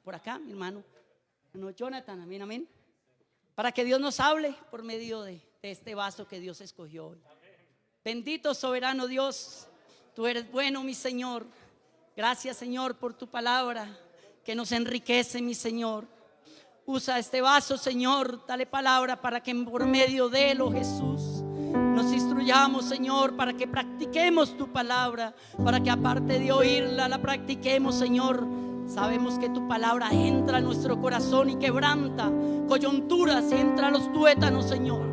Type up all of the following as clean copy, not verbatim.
por acá, mi hermano Jonathan, amén, amén. Para que Dios nos hable por medio de este vaso que Dios escogió hoy. Bendito soberano Dios, tú eres bueno, mi Señor. Gracias, Señor, por tu palabra que nos enriquece, mi Señor. Usa este vaso, Señor, dale palabra para que por medio de él, oh Jesús, nos instruyamos, Señor, para que practiquemos tu palabra, para que aparte de oírla, la practiquemos, Señor. Sabemos que tu palabra entra a nuestro corazón y quebranta coyunturas, y entra a los tuétanos, Señor.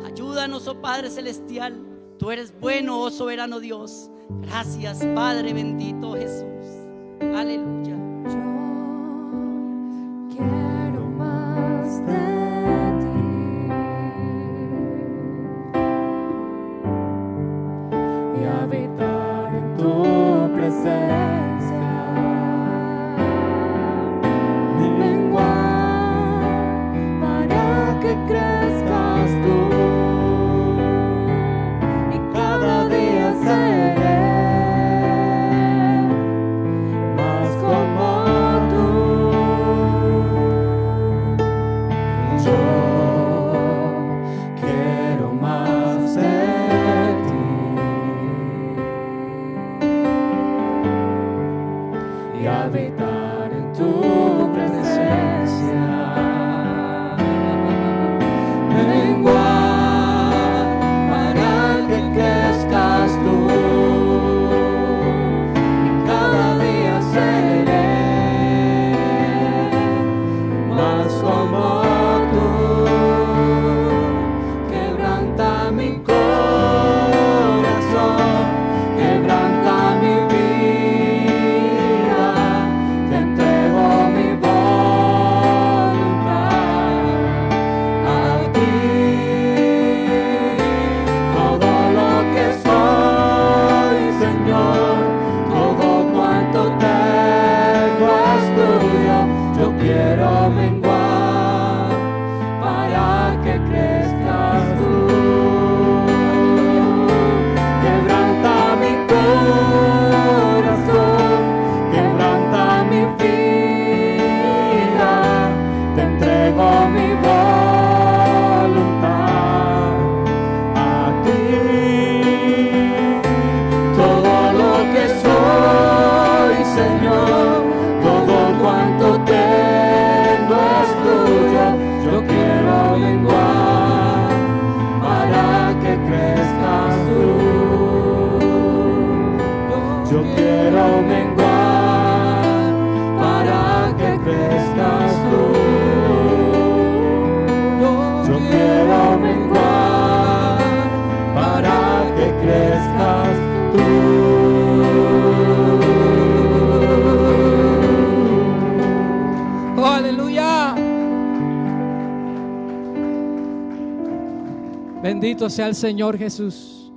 Ayúdanos, oh Padre Celestial. Tú eres bueno, oh soberano Dios. Gracias, Padre bendito Jesús. Aleluya. Yo quiero más de ti y habitar en tu presencia. Crezcas tú y cada día seré más como tú. Yo quiero más de ti y habitar en tu presencia. Bendito sea el Señor Jesús.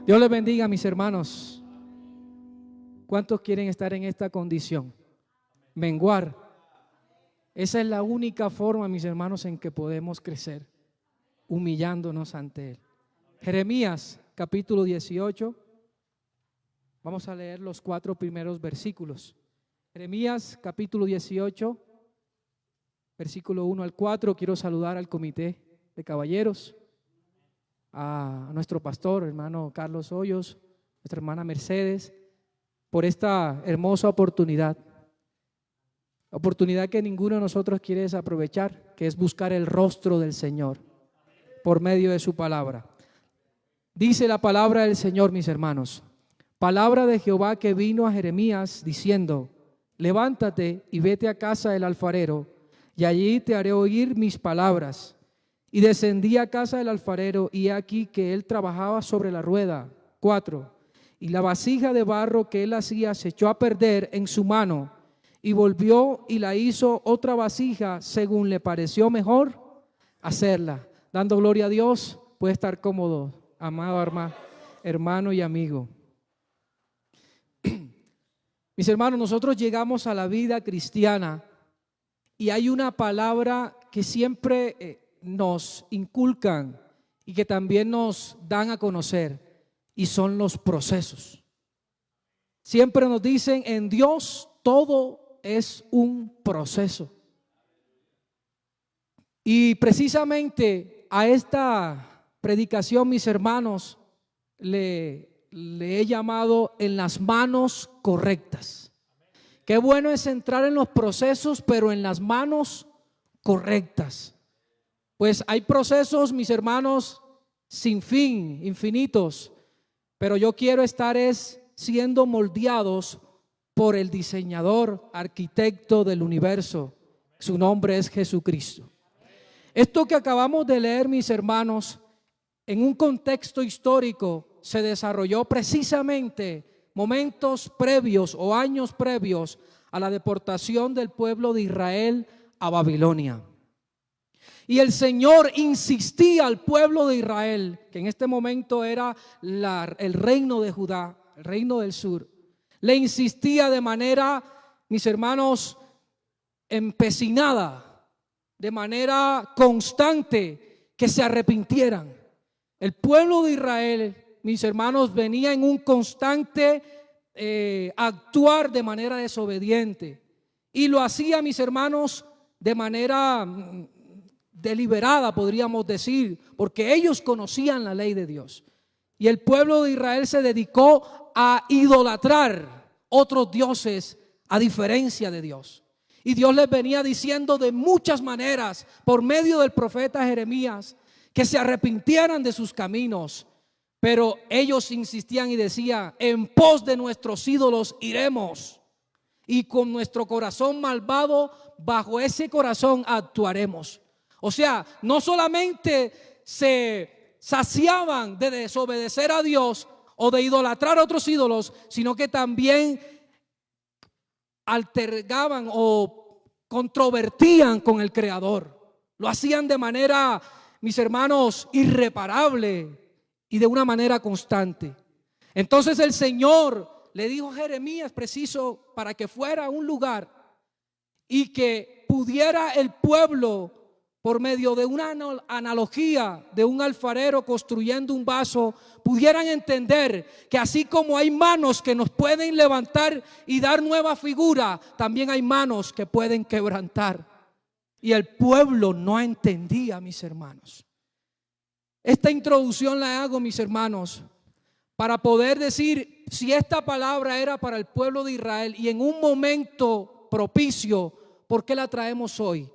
Dios les bendiga, mis hermanos. ¿Cuántos quieren estar en esta condición? Menguar. Esa es la única forma, mis hermanos, en que podemos crecer, humillándonos ante Él. Jeremías capítulo 18. Vamos a leer los 4 primeros versículos. Jeremías capítulo 18, versículo 1 al 4. Quiero saludar al comité de caballeros, a nuestro pastor, hermano Carlos Hoyos, nuestra hermana Mercedes, por esta hermosa oportunidad que ninguno de nosotros quiere desaprovechar, que es buscar el rostro del Señor por medio de su palabra. Dice la palabra del Señor, mis hermanos: palabra de Jehová que vino a Jeremías diciendo: levántate y vete a casa del alfarero, y allí te haré oír mis palabras. Y descendí a casa del alfarero, y he aquí que él trabajaba sobre la rueda. 4. Y la vasija de barro que él hacía se echó a perder en su mano, y volvió y la hizo otra vasija según le pareció mejor hacerla. Dando gloria a Dios, puede estar cómodo, amado hermano y amigo. Mis hermanos, nosotros llegamos a la vida cristiana y hay una palabra que siempre nos inculcan y que también nos dan a conocer, y son los procesos. Siempre nos dicen: en Dios todo es un proceso. Y precisamente a esta predicación, mis hermanos, le he llamado en las manos correctas. Qué bueno es entrar en los procesos, pero en las manos correctas. Pues hay procesos, mis hermanos, sin fin, infinitos, pero yo quiero estar siendo moldeados por el diseñador, arquitecto del universo. Su nombre es Jesucristo. Esto que acabamos de leer, mis hermanos, en un contexto histórico se desarrolló precisamente momentos previos o años previos a la deportación del pueblo de Israel a Babilonia. Y el Señor insistía al pueblo de Israel, que en este momento era el reino de Judá, el reino del sur. Le insistía de manera, mis hermanos, empecinada, de manera constante, que se arrepintieran. El pueblo de Israel, mis hermanos, venía en un constante actuar de manera desobediente. Y lo hacía, mis hermanos, de manera deliberada, podríamos decir, porque ellos conocían la ley de Dios. Y el pueblo de Israel se dedicó a idolatrar otros dioses a diferencia de Dios. Y Dios les venía diciendo de muchas maneras, por medio del profeta Jeremías, que se arrepintieran de sus caminos. Pero ellos insistían y decían: en pos de nuestros ídolos iremos, y con nuestro corazón malvado, bajo ese corazón actuaremos. O sea, no solamente se saciaban de desobedecer a Dios o de idolatrar a otros ídolos, sino que también altergaban o controvertían con el Creador. Lo hacían de manera, mis hermanos, irreparable y de una manera constante. Entonces el Señor le dijo a Jeremías, preciso, para que fuera a un lugar y que pudiera el pueblo, por medio de una analogía de un alfarero construyendo un vaso, pudieran entender que así como hay manos que nos pueden levantar y dar nueva figura, también hay manos que pueden quebrantar. Y el pueblo no entendía, mis hermanos. Esta introducción la hago, mis hermanos, para poder decir, si esta palabra era para el pueblo de Israel y en un momento propicio, ¿por qué la traemos hoy?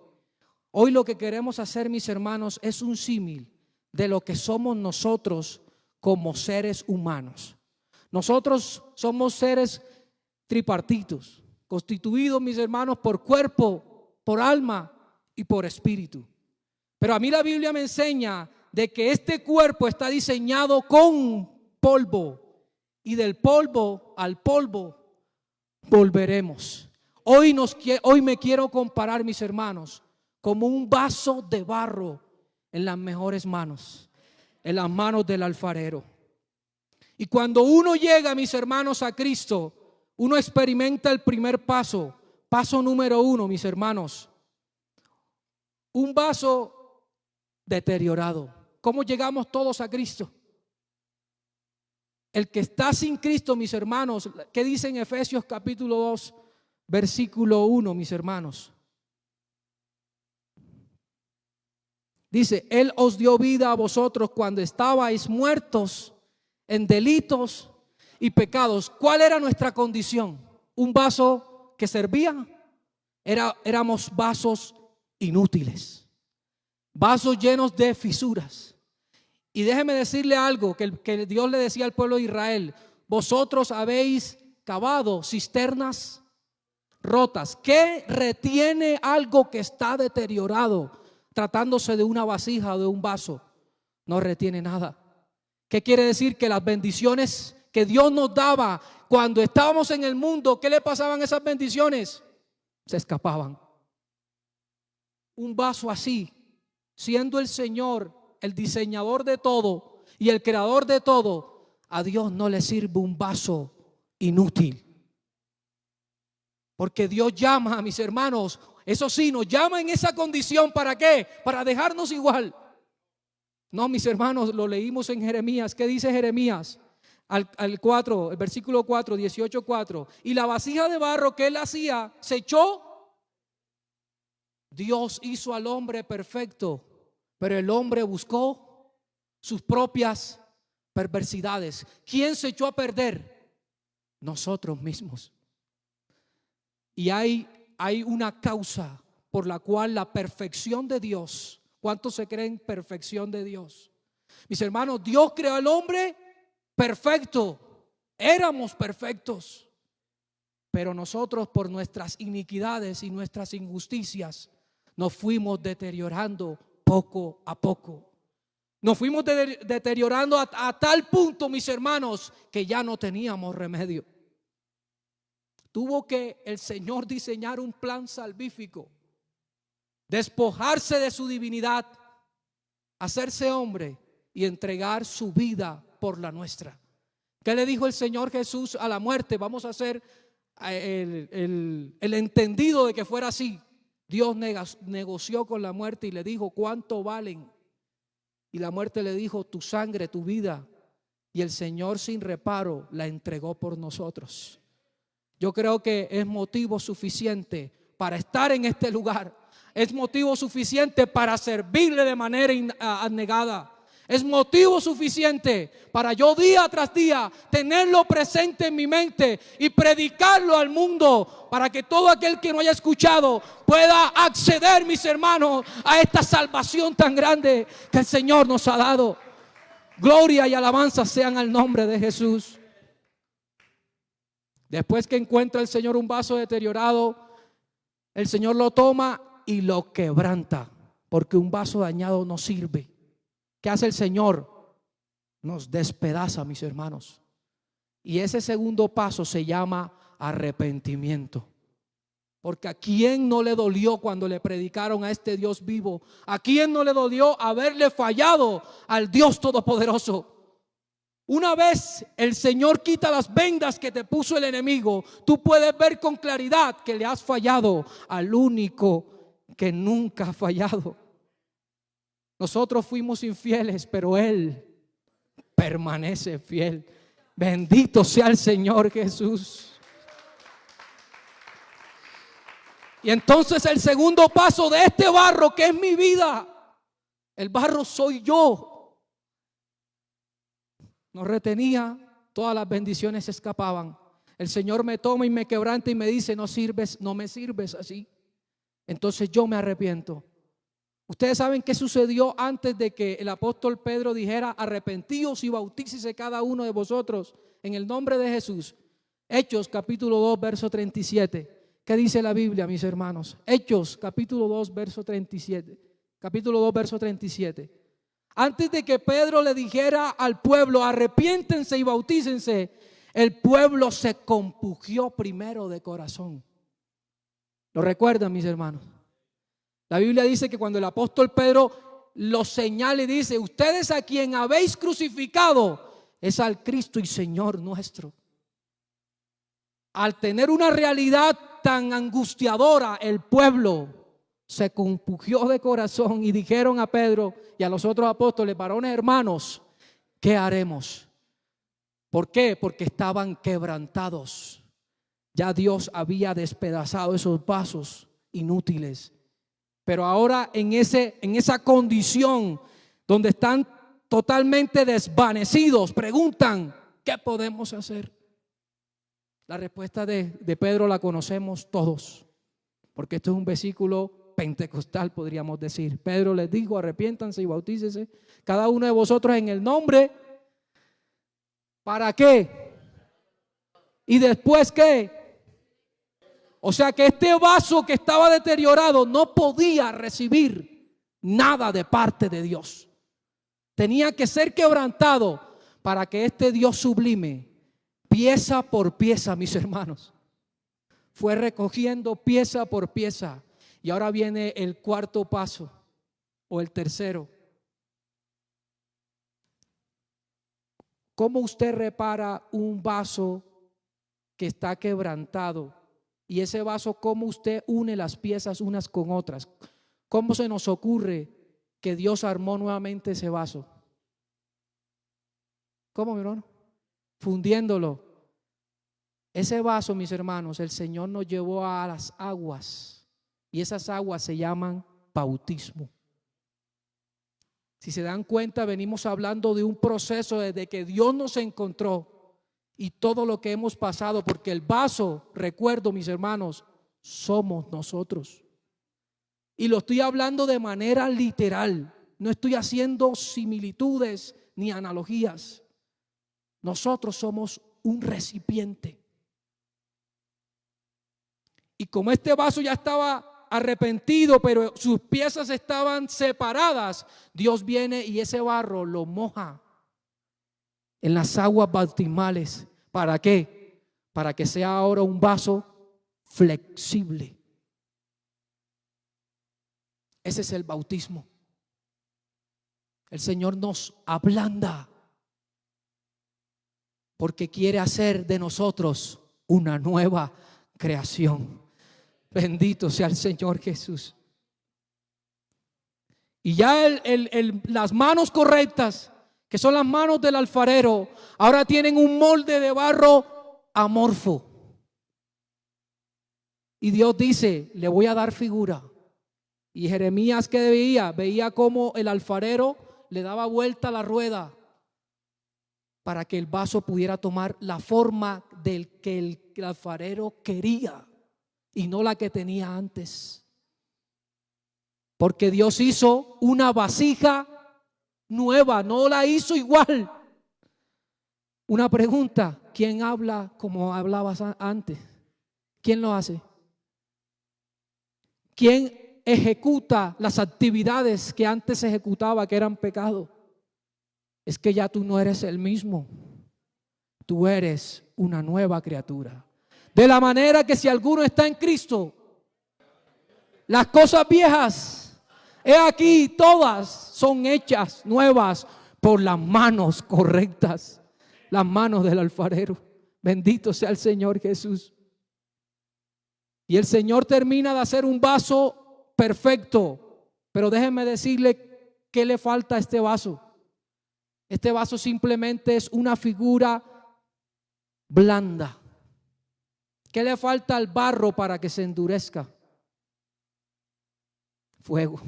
Hoy lo que queremos hacer, mis hermanos, es un símil de lo que somos nosotros como seres humanos. Nosotros somos seres tripartitos, constituidos, mis hermanos, por cuerpo, por alma y por espíritu. Pero a mí la Biblia me enseña de que este cuerpo está diseñado con polvo, y del polvo al polvo volveremos. Hoy me quiero comparar, mis hermanos, como un vaso de barro en las mejores manos, en las manos del alfarero. Y cuando uno llega, mis hermanos, a Cristo, uno experimenta el primer paso. Paso número 1, mis hermanos, un vaso deteriorado. ¿Cómo llegamos todos a Cristo? El que está sin Cristo, mis hermanos, ¿qué dice en Efesios capítulo 2, versículo 1, mis hermanos? Dice: Él os dio vida a vosotros cuando estabais muertos en delitos y pecados. ¿Cuál era nuestra condición? Un vaso que servía. Éramos vasos inútiles, vasos llenos de fisuras. Y déjeme decirle algo que Dios le decía al pueblo de Israel: vosotros habéis cavado cisternas rotas. ¿Qué retiene algo que está deteriorado? Tratándose de una vasija o de un vaso, no retiene nada. ¿Qué quiere decir? Que las bendiciones que Dios nos daba cuando estábamos en el mundo, ¿qué le pasaban a esas bendiciones? Se escapaban. Un vaso así, siendo el Señor el diseñador de todo y el creador de todo, a Dios no le sirve un vaso inútil. Porque Dios llama, a mis hermanos, eso sí, nos llama en esa condición. ¿Para qué? Para dejarnos igual. No, mis hermanos, lo leímos en Jeremías. ¿Qué dice Jeremías? al 4, el versículo 4, 18:4. Y la vasija de barro que él hacía se echó. Dios hizo al hombre perfecto, pero el hombre buscó sus propias perversidades. ¿Quién se echó a perder? Nosotros mismos. Y hay una causa por la cual la perfección de Dios, ¿cuántos se creen perfección de Dios? Mis hermanos, Dios creó al hombre perfecto. Éramos perfectos, pero nosotros por nuestras iniquidades y nuestras injusticias nos fuimos deteriorando poco a poco. Nos fuimos deteriorando a tal punto, mis hermanos, que ya no teníamos remedio. Tuvo que el Señor diseñar un plan salvífico, despojarse de su divinidad, hacerse hombre y entregar su vida por la nuestra. ¿Qué le dijo el Señor Jesús a la muerte? Vamos a hacer el entendido de que fuera así. Dios negoció con la muerte y le dijo: ¿cuánto valen? Y la muerte le dijo: tu sangre, tu vida. Y el Señor sin reparo la entregó por nosotros. Yo creo que es motivo suficiente para estar en este lugar. Es motivo suficiente para servirle de manera abnegada. Es motivo suficiente para yo día tras día tenerlo presente en mi mente y predicarlo al mundo, para que todo aquel que no haya escuchado pueda acceder, mis hermanos, a esta salvación tan grande que el Señor nos ha dado. Gloria y alabanza sean al nombre de Jesús. Después que encuentra el Señor un vaso deteriorado, el Señor lo toma y lo quebranta, porque un vaso dañado no sirve. ¿Qué hace el Señor? Nos despedaza, mis hermanos. Y ese segundo paso se llama arrepentimiento. Porque ¿a quién no le dolió cuando le predicaron a este Dios vivo? ¿A quién no le dolió haberle fallado al Dios Todopoderoso? Una vez el Señor quita las vendas que te puso el enemigo, tú puedes ver con claridad que le has fallado al único que nunca ha fallado. Nosotros fuimos infieles, pero Él permanece fiel. Bendito sea el Señor Jesús. Y entonces el segundo paso de este barro, que es mi vida, el barro soy yo. No retenía, todas las bendiciones escapaban. El Señor me toma y me quebranta y me dice: no sirves, no me sirves así. Entonces yo me arrepiento. Ustedes saben qué sucedió antes de que el apóstol Pedro dijera: arrepentíos y bautícese cada uno de vosotros en el nombre de Jesús. Hechos capítulo 2 verso 37. ¿Qué dice la Biblia, mis hermanos? Hechos capítulo 2 verso 37. Capítulo 2 verso 37. Antes de que Pedro le dijera al pueblo: arrepiéntense y bautícense, el pueblo se compungió primero de corazón. ¿Lo recuerdan, mis hermanos? La Biblia dice que cuando el apóstol Pedro los señala y dice: ustedes a quien habéis crucificado es al Cristo y Señor nuestro. Al tener una realidad tan angustiadora, el pueblo se compungió de corazón y dijeron a Pedro y a los otros apóstoles: varones hermanos, ¿qué haremos? ¿Por qué? Porque estaban quebrantados. Ya Dios había despedazado esos vasos inútiles. Pero ahora en esa condición donde están totalmente desvanecidos, preguntan: ¿qué podemos hacer? La respuesta de Pedro la conocemos todos, porque esto es un versículo pentecostal, podríamos decir. Pedro les dijo: arrepiéntanse y bautícese cada uno de vosotros en el nombre. ¿Para qué? ¿Y después qué? O sea que este vaso que estaba deteriorado no podía recibir nada de parte de Dios. Tenía que ser quebrantado para que este Dios sublime, pieza por pieza, mis hermanos, fue recogiendo pieza por pieza. Y ahora viene el cuarto paso, o el tercero. ¿Cómo usted repara un vaso que está quebrantado? Y ese vaso, ¿cómo usted une las piezas unas con otras? ¿Cómo se nos ocurre que Dios armó nuevamente ese vaso? ¿Cómo, mi hermano? fundiéndolo. Ese vaso, mis hermanos, el Señor nos llevó a las aguas y esas aguas se llaman bautismo. Si se dan cuenta, venimos hablando de un proceso desde que Dios nos encontró y todo lo que hemos pasado, porque el vaso, recuerdo, mis hermanos, somos nosotros. Y lo estoy hablando de manera literal, no estoy haciendo similitudes ni analogías. Nosotros somos un recipiente. Y como este vaso ya estaba arrepentido, pero sus piezas estaban separadas, Dios viene y ese barro lo moja en las aguas bautismales. ¿Para qué? Para que sea ahora un vaso flexible. Ese es el bautismo. El Señor nos ablanda porque quiere hacer de nosotros una nueva creación. Bendito sea el Señor Jesús. Y ya las manos correctas, que son las manos del alfarero, ahora tienen un molde de barro amorfo. Y Dios dice, le voy a dar figura. Y Jeremías, ¿qué veía? Veía cómo el alfarero le daba vuelta a la rueda para que el vaso pudiera tomar la forma del que el alfarero quería y no la que tenía antes. Porque Dios hizo una vasija nueva, no la hizo igual. Una pregunta, ¿quién habla como hablabas antes? ¿Quién lo hace? ¿Quién ejecuta las actividades que antes ejecutaba, que eran pecado? Es que ya tú no eres el mismo. Tú eres una nueva criatura. De la manera que si alguno está en Cristo, las cosas viejas, he aquí, todas son hechas nuevas por las manos correctas, las manos del alfarero. Bendito sea el Señor Jesús. Y el Señor termina de hacer un vaso perfecto, pero déjenme decirle qué le falta a este vaso. Este vaso simplemente es una figura blanda. ¿Qué le falta al barro para que se endurezca? Fuego.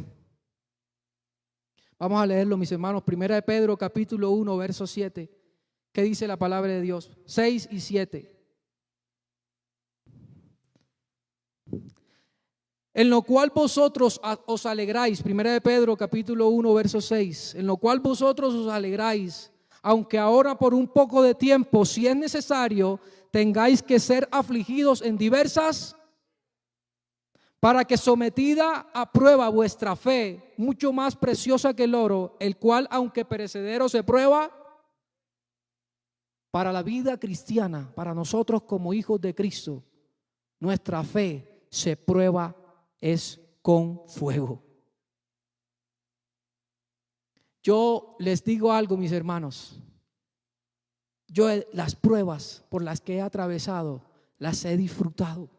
Vamos a leerlo, mis hermanos. Primera de Pedro, capítulo 1, verso 7. ¿Qué dice la palabra de Dios? 6 y 7. En lo cual vosotros os alegráis. Primera de Pedro, capítulo 1, verso 6. En lo cual vosotros os alegráis, aunque ahora por un poco de tiempo, si es necesario, tengáis que ser afligidos en diversas, para que sometida a prueba vuestra fe, mucho más preciosa que el oro, el cual aunque perecedero se prueba, para la vida cristiana, para nosotros como hijos de Cristo, nuestra fe se prueba es con fuego. Yo les digo algo, mis hermanos. Yo las pruebas por las que he atravesado, las he disfrutado.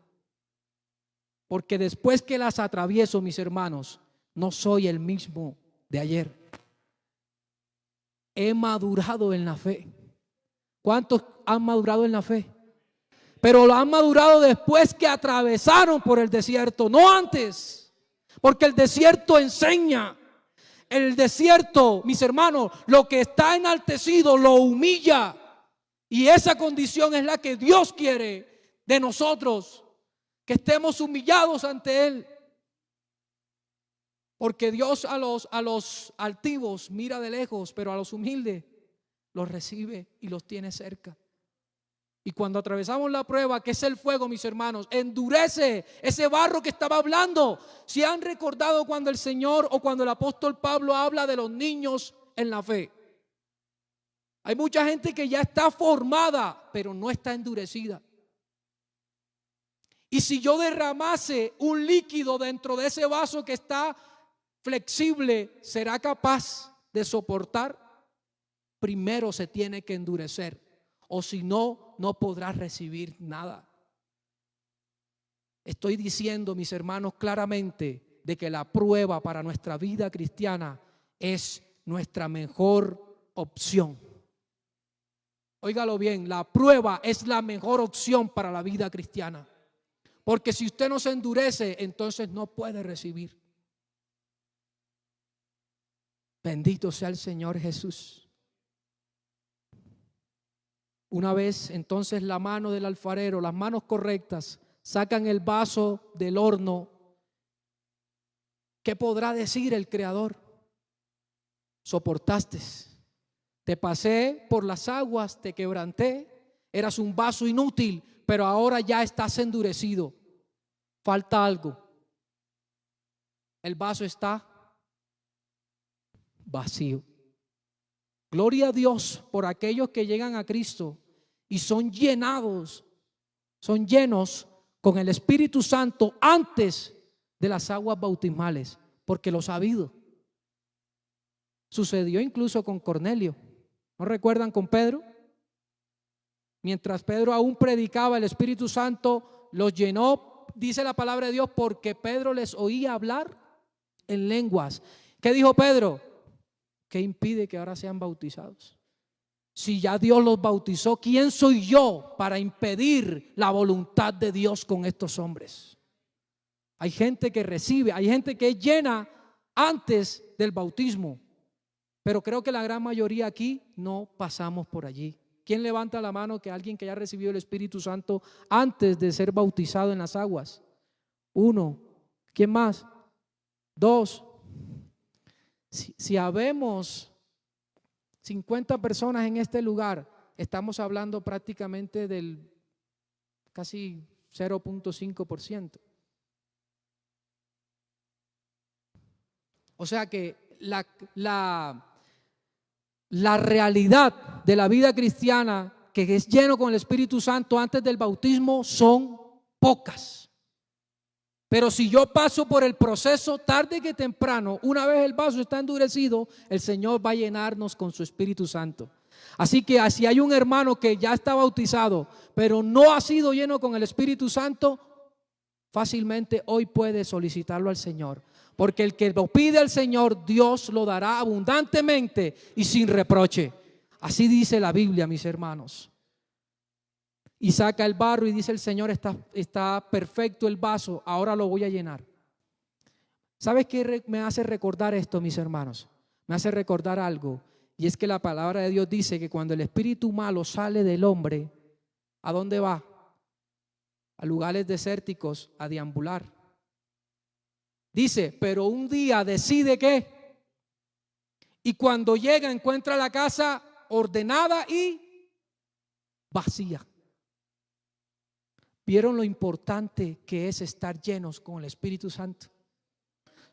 Porque después que las atravieso, mis hermanos, no soy el mismo de ayer. He madurado en la fe. ¿Cuántos han madurado en la fe? Pero lo han madurado después que atravesaron por el desierto, no antes. Porque el desierto enseña. El desierto, mis hermanos, lo que está enaltecido lo humilla. Y esa condición es la que Dios quiere de nosotros, que estemos humillados ante Él. Porque Dios a los altivos mira de lejos, pero a los humildes los recibe y los tiene cerca. Y cuando atravesamos la prueba, que es el fuego, mis hermanos, endurece ese barro que estaba hablando. Si han recordado cuando el Señor o cuando el apóstol Pablo habla de los niños en la fe. Hay mucha gente que ya está formada, pero no está endurecida. Y si yo derramase un líquido dentro de ese vaso que está flexible, ¿será capaz de soportar? Primero se tiene que endurecer, o si no, no podrá recibir nada. Estoy diciendo, mis hermanos, claramente de que la prueba para nuestra vida cristiana es nuestra mejor opción. Óigalo bien, la prueba es la mejor opción para la vida cristiana. Porque si usted no se endurece, entonces no puede recibir. Bendito sea el Señor Jesús. Una vez entonces la mano del alfarero, las manos correctas, sacan el vaso del horno. ¿Qué podrá decir el Creador? Soportaste, te pasé por las aguas, te quebranté, eras un vaso inútil, pero ahora ya estás endurecido. Falta algo. El vaso está vacío. Gloria a Dios por aquellos que llegan a Cristo y son llenos con el Espíritu Santo antes de las aguas bautismales, porque lo sabido. Sucedió incluso con Cornelio. ¿No recuerdan con Pedro? Mientras Pedro aún predicaba, el Espíritu Santo los llenó, dice la palabra de Dios, porque Pedro les oía hablar en lenguas. ¿Qué dijo Pedro? ¿Qué impide que ahora sean bautizados? Si ya Dios los bautizó, ¿quién soy yo para impedir la voluntad de Dios con estos hombres? Hay gente que recibe, hay gente que es llena antes del bautismo, pero creo que la gran mayoría aquí no pasamos por allí. ¿Quién levanta la mano que alguien que haya recibido el Espíritu Santo antes de ser bautizado en las aguas? 1. ¿Quién más? 2. Si habemos 50 personas en este lugar, estamos hablando prácticamente del casi 0.5%. O sea que la realidad de la vida cristiana que es lleno con el Espíritu Santo antes del bautismo son pocas. Pero si yo paso por el proceso, tarde que temprano, una vez el vaso está endurecido, el Señor va a llenarnos con su Espíritu Santo. Así que si hay un hermano que ya está bautizado, pero no ha sido lleno con el Espíritu Santo, fácilmente hoy puede solicitarlo al Señor. Porque el que lo pide al Señor, Dios lo dará abundantemente y sin reproche. Así dice la Biblia, mis hermanos. Y saca el barro y dice el Señor, está perfecto el vaso, ahora lo voy a llenar. ¿Sabes qué me hace recordar esto, mis hermanos? Me hace recordar algo, y es que la palabra de Dios dice que cuando el espíritu malo sale del hombre, ¿a dónde va? A lugares desérticos, a deambular. Dice, pero un día decide ¿qué? Y cuando llega encuentra la casa ordenada y vacía. ¿Vieron lo importante que es estar llenos con el Espíritu Santo?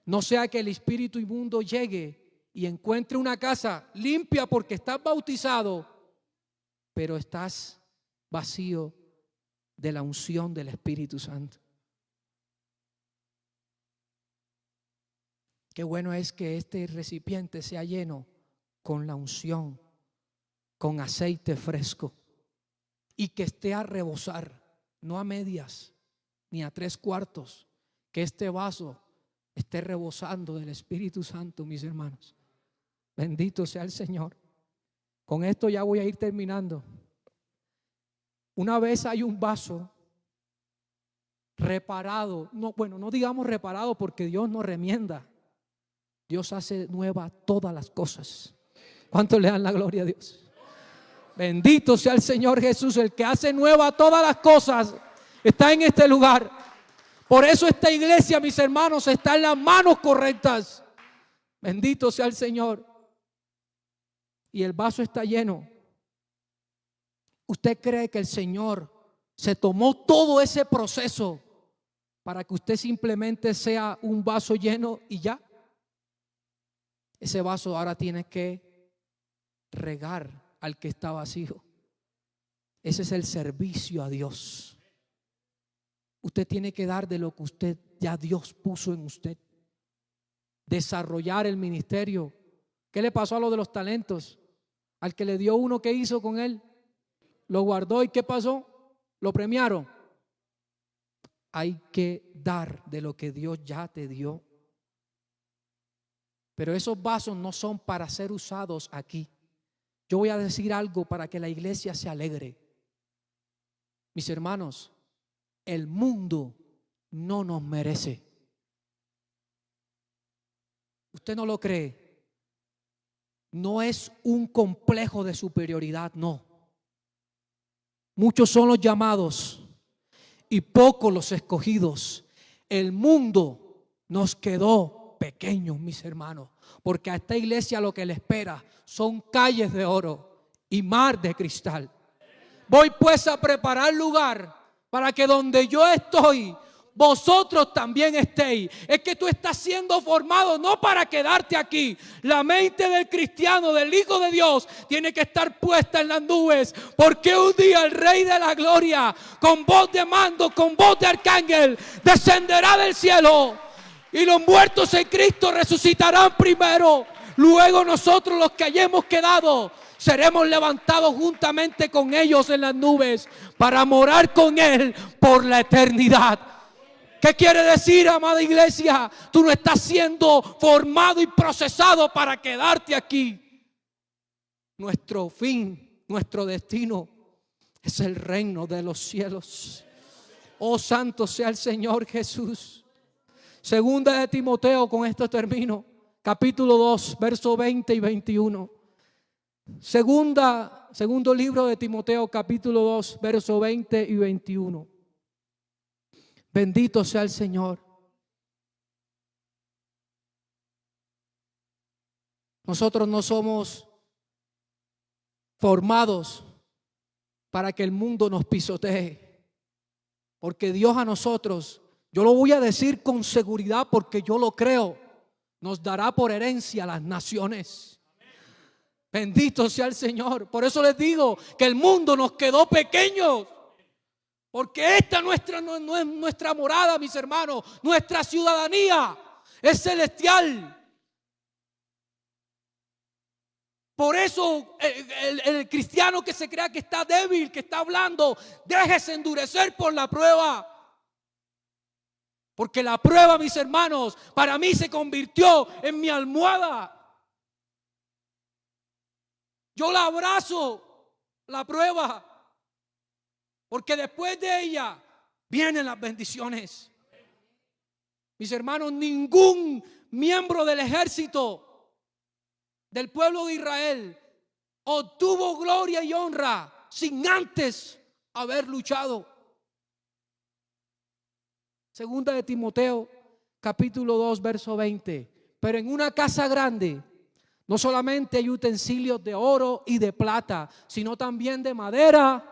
No sea que el espíritu inmundo llegue y encuentre una casa limpia porque estás bautizado, pero estás vacío de la unción del Espíritu Santo. Qué bueno es que este recipiente sea lleno con la unción, con aceite fresco, y que esté a rebosar. No a medias, ni a 3/4, que este vaso esté rebosando del Espíritu Santo, mis hermanos. Bendito sea el Señor. Con esto ya voy a ir terminando. Una vez hay un vaso reparado, no digamos reparado porque Dios no remienda. Dios hace nueva todas las cosas. ¿Cuántos le dan la gloria a Dios? Bendito sea el Señor Jesús, el que hace nueva todas las cosas, está en este lugar. Por eso esta iglesia, mis hermanos, está en las manos correctas. Bendito sea el Señor. Y el vaso está lleno. ¿Usted cree que el Señor se tomó todo ese proceso para que usted simplemente sea un vaso lleno y ya? Ese vaso ahora tiene que regar al que está vacío. Ese es el servicio a Dios. Usted tiene que dar de lo que usted ya Dios puso en usted. Desarrollar el ministerio. ¿Qué le pasó a lo de los talentos? Al que le dio uno, ¿qué hizo con él? Lo guardó, ¿y qué pasó? Lo premiaron. Hay que dar de lo que Dios ya te dio. Pero esos vasos no son para ser usados aquí. Yo voy a decir algo para que la iglesia se alegre. Mis hermanos, el mundo no nos merece. ¿Usted no lo cree? No es un complejo de superioridad, no. Muchos son los llamados y pocos los escogidos. El mundo nos quedó pequeños, mis hermanos, porque a esta iglesia lo que le espera son calles de oro y mar de cristal. Voy pues a preparar lugar para que donde yo estoy, vosotros también estéis. Es que tú estás siendo formado no para quedarte aquí. La mente del cristiano, del Hijo de Dios, tiene que estar puesta en las nubes, porque un día el Rey de la Gloria, con voz de mando, con voz de arcángel, descenderá del cielo, y los muertos en Cristo resucitarán primero. Luego nosotros, los que hayamos quedado, seremos levantados juntamente con ellos en las nubes para morar con Él por la eternidad. ¿Qué quiere decir, amada iglesia? Tú no estás siendo formado y procesado para quedarte aquí. Nuestro fin, nuestro destino es el reino de los cielos. Oh, santo sea el Señor Jesús. Segunda de Timoteo, con esto termino, capítulo 2, verso 20 y 21. Segundo libro de Timoteo, capítulo 2, verso 20 y 21. Bendito sea el Señor. Nosotros no somos formados para que el mundo nos pisotee, porque Dios a nosotros, yo lo voy a decir con seguridad porque yo lo creo, nos dará por herencia las naciones. Bendito sea el Señor. Por eso les digo que el mundo nos quedó pequeño, porque esta no es nuestra morada, mis hermanos. Nuestra ciudadanía es celestial. Por eso el cristiano que se crea que está débil, que está hablando, déjese endurecer por la prueba. Porque la prueba, mis hermanos, para mí se convirtió en mi almohada. Yo la abrazo, la prueba, porque después de ella vienen las bendiciones. Mis hermanos, ningún miembro del ejército del pueblo de Israel obtuvo gloria y honra sin antes haber luchado. Segunda de Timoteo, capítulo 2, verso 20. Pero en una casa grande no solamente hay utensilios de oro y de plata, sino también de madera.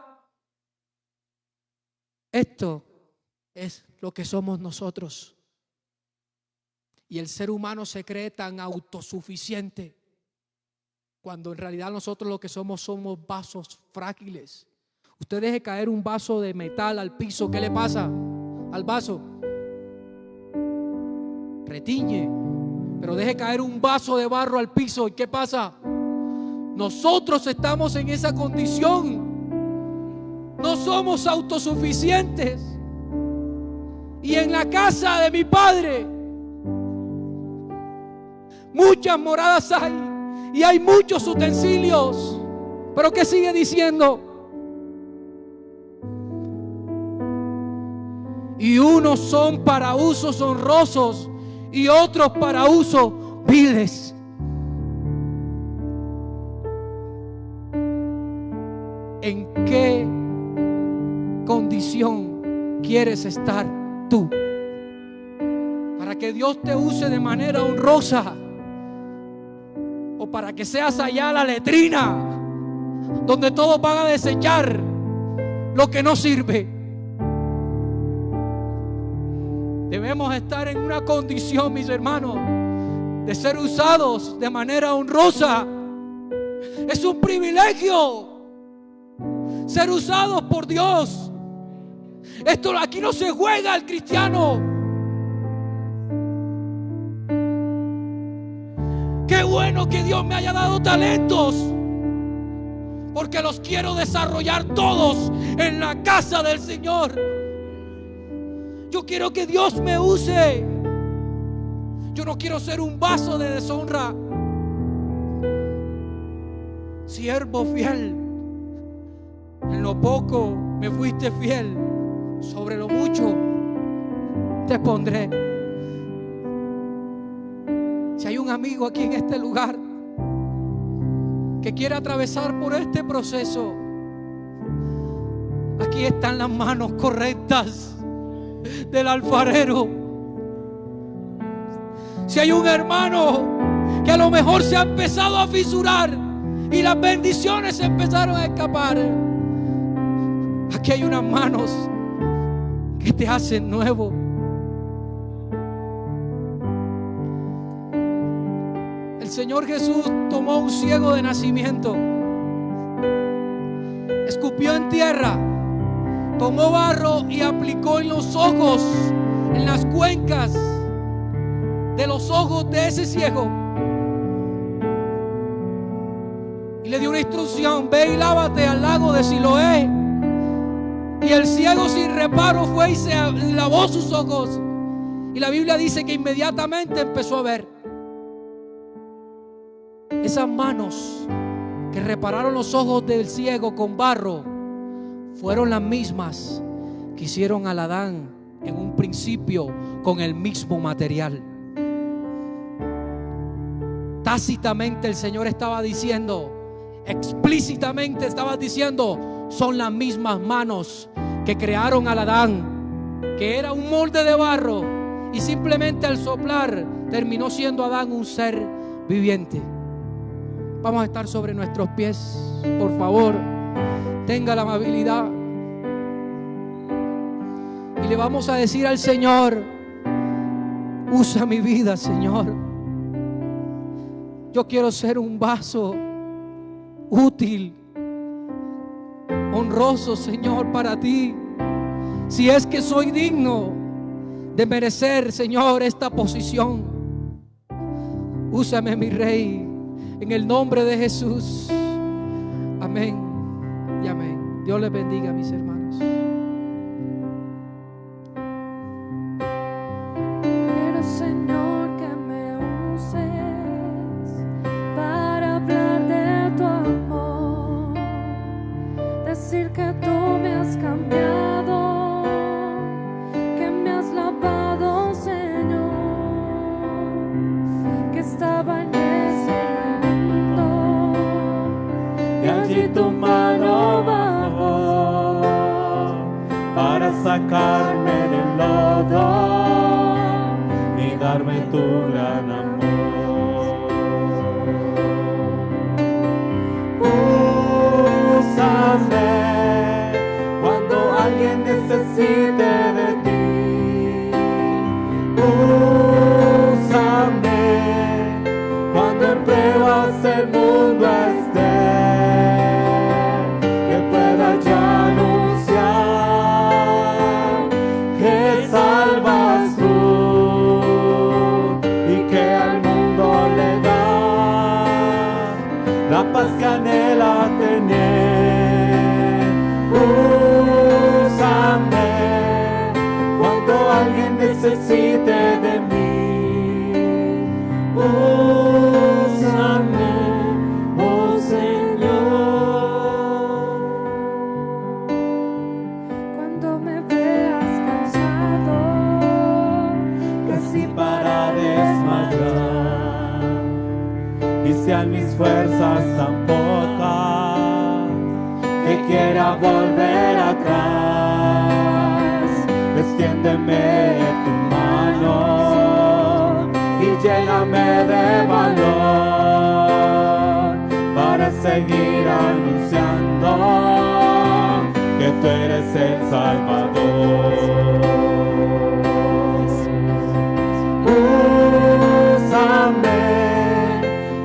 Esto es lo que somos nosotros. Y el ser humano se cree tan autosuficiente, cuando en realidad nosotros lo que somos vasos frágiles. Usted deje caer un vaso de metal al piso, ¿qué le pasa al vaso? Retiñe. Pero deje caer un vaso de barro al piso, ¿y qué pasa? Nosotros estamos en esa condición. No somos autosuficientes. Y en la casa de mi Padre muchas moradas hay, y hay muchos utensilios. Pero ¿qué sigue diciendo? Y unos son para usos honrosos y otros para usos viles. ¿En qué condición quieres estar tú? Para que Dios te use de manera honrosa, o para que seas allá la letrina donde todos van a desechar lo que no sirve. Debemos estar en una condición, mis hermanos, de ser usados de manera honrosa. Es un privilegio ser usados por Dios. Esto aquí no se juega al cristiano. Qué bueno que Dios me haya dado talentos, porque los quiero desarrollar todos en la casa del Señor. Yo quiero que Dios me use. Yo no quiero ser un vaso de deshonra, sino siervo fiel. En lo poco me fuiste fiel, sobre lo mucho te pondré. Si hay un amigo aquí en este lugar que quiere atravesar por este proceso, aquí están las manos correctas del alfarero. Si hay un hermano que a lo mejor se ha empezado a fisurar y las bendiciones se empezaron a escapar, aquí hay unas manos que te hacen nuevo. El Señor Jesús tomó un ciego de nacimiento, escupió en tierra, tomó barro y aplicó en los ojos, en las cuencas de los ojos de ese ciego, y le dio una instrucción: ve y lávate al lago de Siloé. Y el ciego sin reparo fue y se lavó sus ojos, y la Biblia dice que inmediatamente empezó a ver. Esas manos que repararon los ojos del ciego con barro fueron las mismas que hicieron al Adán en un principio con el mismo material. Tácitamente el Señor estaba diciendo, explícitamente estaba diciendo: son las mismas manos que crearon al Adán, que era un molde de barro, y simplemente al soplar terminó siendo Adán un ser viviente. Vamos a estar sobre nuestros pies, por favor. Tenga la amabilidad. Y le vamos a decir al Señor: usa mi vida, Señor. Yo quiero ser un vaso útil, honroso, Señor, para ti. Si es que soy digno de merecer, Señor, esta posición, úsame, mi Rey, en el nombre de Jesús. Amén y amén. Dios les bendiga, mis hermanos. Quiero, Señor, que me uses para hablar de tu amor, decir que tú me has cambiado, que me has lavado, Señor, que estaba en y allí tu mano bajó para sacarme del lodo y darme tu gran amor. Úsame cuando alguien necesite de ti. Úsame cuando en pruebas el mundo esté, que pueda ya anunciar que salvas tú y que al mundo le das la paz que anhela tener. Úsame cuando alguien necesite de mí. Úsame, oh Señor. Cuando me veas cansado, casi para desmayar, y sean mis fuerzas tan pocas que quiera volver atrás, extiéndeme tu mano y lléname de valor para seguir anunciando que tú eres el Salvador. Úsame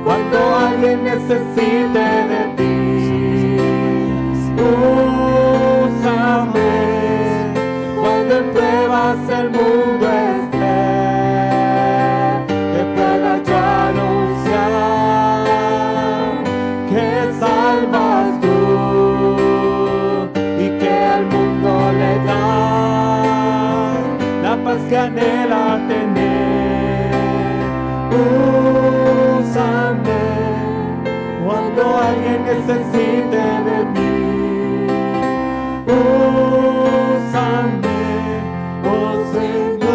cuando alguien necesite de ti. Úsame cuando en pruebas el mundo esté, que pueda ya anunciar que salvas tú y que al mundo le das la paz que anhela tener. Úsame cuando necesite de mí. Úsame, oh Señor.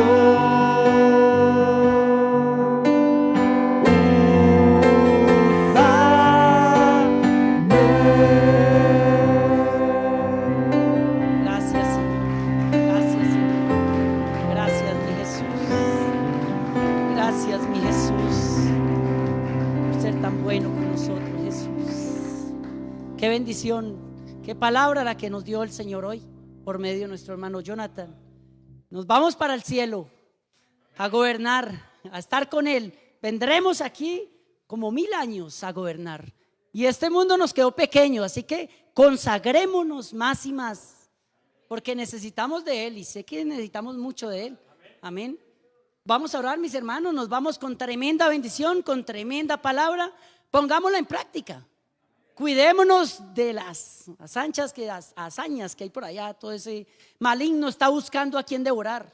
Úsame. Gracias, Señor. Gracias, Señor. Gracias, mi Jesús. Gracias, mi Jesús, por ser tan bueno con nosotros, Jesús. Qué bendición, qué palabra la que nos dio el Señor hoy por medio de nuestro hermano Jonathan. Nos vamos para el cielo a gobernar, a estar con Él. Vendremos aquí como 1000 años a gobernar. Y este mundo nos quedó pequeño, así que consagrémonos más y más, porque necesitamos de Él y sé que necesitamos mucho de Él. Amén. Vamos a orar, mis hermanos, nos vamos con tremenda bendición, con tremenda palabra. Pongámosla en práctica. Cuidémonos de las hazañas que hay por allá. Todo ese maligno está buscando a quien devorar.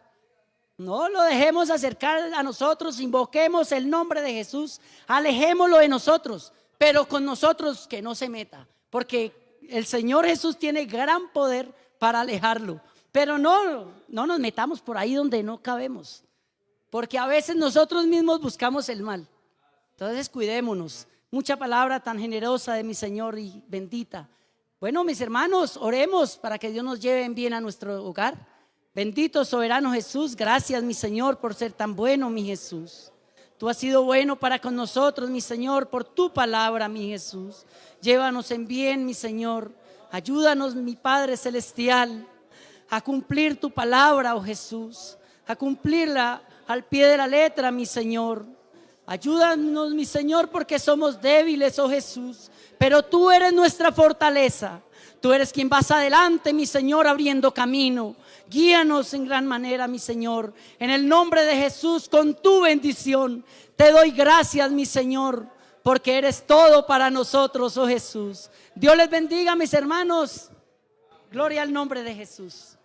No lo dejemos acercar a nosotros, invoquemos el nombre de Jesús, alejémoslo de nosotros, pero con nosotros que no se meta, porque el Señor Jesús tiene gran poder para alejarlo. Pero no nos metamos por ahí donde no cabemos, porque a veces nosotros mismos buscamos el mal. Entonces cuidémonos. Mucha palabra tan generosa de mi Señor y bendita. Bueno, mis hermanos, oremos para que Dios nos lleve en bien a nuestro hogar. Bendito soberano Jesús, gracias mi Señor por ser tan bueno, mi Jesús. Tú has sido bueno para con nosotros, mi Señor, por tu palabra, mi Jesús. Llévanos en bien, mi Señor. Ayúdanos, mi Padre celestial, a cumplir tu palabra, oh Jesús, a cumplirla al pie de la letra, mi Señor. Ayúdanos, mi Señor, porque somos débiles, oh Jesús, pero tú eres nuestra fortaleza. Tú eres quien vas adelante, mi Señor, abriendo camino. Guíanos en gran manera, mi Señor. En el nombre de Jesús, con tu bendición, te doy gracias, mi Señor, porque eres todo para nosotros, oh Jesús. Dios les bendiga, mis hermanos. Gloria al nombre de Jesús.